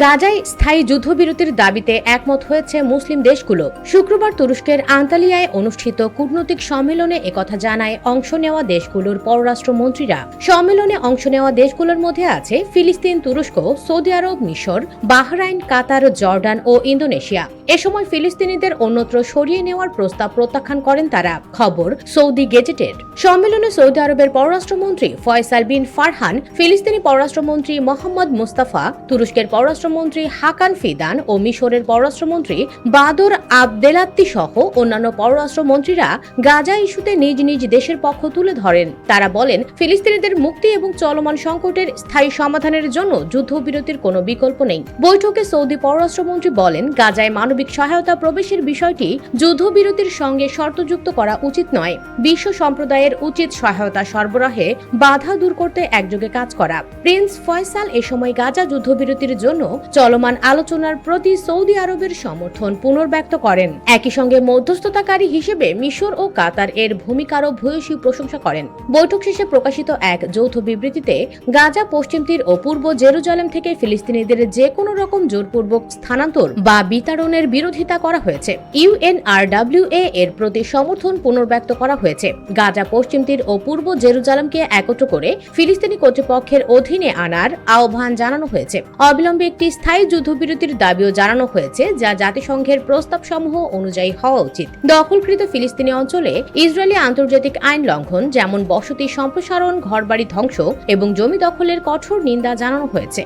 গাজায় স্থায়ী যুদ্ধবিরতির দাবিতে একমত হয়েছে মুসলিম দেশগুলো। শুক্রবার তুরস্কের আন্তালিয়ায় অনুষ্ঠিত কূটনৈতিক সম্মেলনে একথা জানায় অংশ নেওয়া দেশগুলোর পররাষ্ট্রমন্ত্রীরা। সম্মেলনে অংশ নেওয়া দেশগুলোর মধ্যে আছে ফিলিস্তিন, তুরস্ক, সৌদি আরব, মিশর, বাহরাইন, কাতার, জর্ডান ও ইন্দোনেশিয়া। এ সময় ফিলিস্তিনিদের অন্যত্র সরিয়ে নেওয়ার প্রস্তাব প্রত্যাখ্যান করেন তারা। খবর সৌদি গেজেটেড। সম্মেলনে সৌদি আরবের পররাষ্ট্রমন্ত্রী ফয়সাল বিন ফারহান, ফিলিস্তিনি পররাষ্ট্রমন্ত্রী মোহাম্মদ মুস্তাফা, তুরস্কের পররাষ্ট্রমন্ত্রী হাকান ফিদান ও মিশরের পররাষ্ট্রমন্ত্রী বাদর আবদেলাত্তি সহ অন্যান্য পররাষ্ট্রমন্ত্রীরা গাজা ইস্যুতে নিজ নিজ দেশের পক্ষ তুলে ধরেন। তারা বলেন, ফিলিস্তিনিদের মুক্তি এবং চলমান সংকটের স্থায়ী সমাধানের জন্য যুদ্ধবিরতির কোনো বিকল্প নেই। বৈঠকে সৌদি পররাষ্ট্রমন্ত্রী বলেন, গাজায় মানবিক সহায়তা প্রবেশের বিষয়টি যুদ্ধবিরতির সঙ্গে শর্তযুক্ত করা উচিত নয়। বিশ্ব সম্প্রদায়ের উচিত সহায়তা সরবরাহে বাধা দূর করতে একযোগে কাজ করা। প্রিন্স ফয়সাল এ সময় গাজা যুদ্ধবিরতির জন্য চলমান আলোচনার প্রতি সৌদি আরবের সমর্থন পুনর্ব্যক্ত করেন। একই সঙ্গে মধ্যস্থতাকারী হিসেবে মিশর ও কাতার এর ভূমিকারও ভূয়সী প্রশংসা করেন। বৈঠক শেষে প্রকাশিত এক যৌথ বিবৃতিতে গাজা, পশ্চিম তীর ও পূর্ব জেরুজালেম থেকে ফিলিস্তিনিদের যে কোনো রকম জোরপূর্বক স্থানান্তর বা বিতাড়নের বিরোধিতা করা হয়েছে। ইউএনআরডব্লিউএ এর প্রতি সমর্থন পুনর্ব্যক্ত করা হয়েছে। গাজা, পশ্চিম তীর ও পূর্ব জেরুজালেমকে একত্র করে ফিলিস্তিনি কর্তৃপক্ষের অধীনে আনার আহ্বান জানানো হয়েছে। অবিলম্বে একটি স্থায়ী যুদ্ধবিরতির দাবিও জানানো হয়েছে, যা জাতিসংঘের প্রস্তাবসমূহ অনুযায়ী হওয়া উচিত। দখলকৃত ফিলিস্তিনি অঞ্চলে ইসরায়েলি আন্তর্জাতিক আইন লঙ্ঘন, যেমন বসতি সম্প্রসারণ, ঘরবাড়ি ধ্বংস এবং জমি দখলের কঠোর নিন্দা জানানো হয়েছে।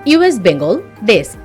US Bengal desk.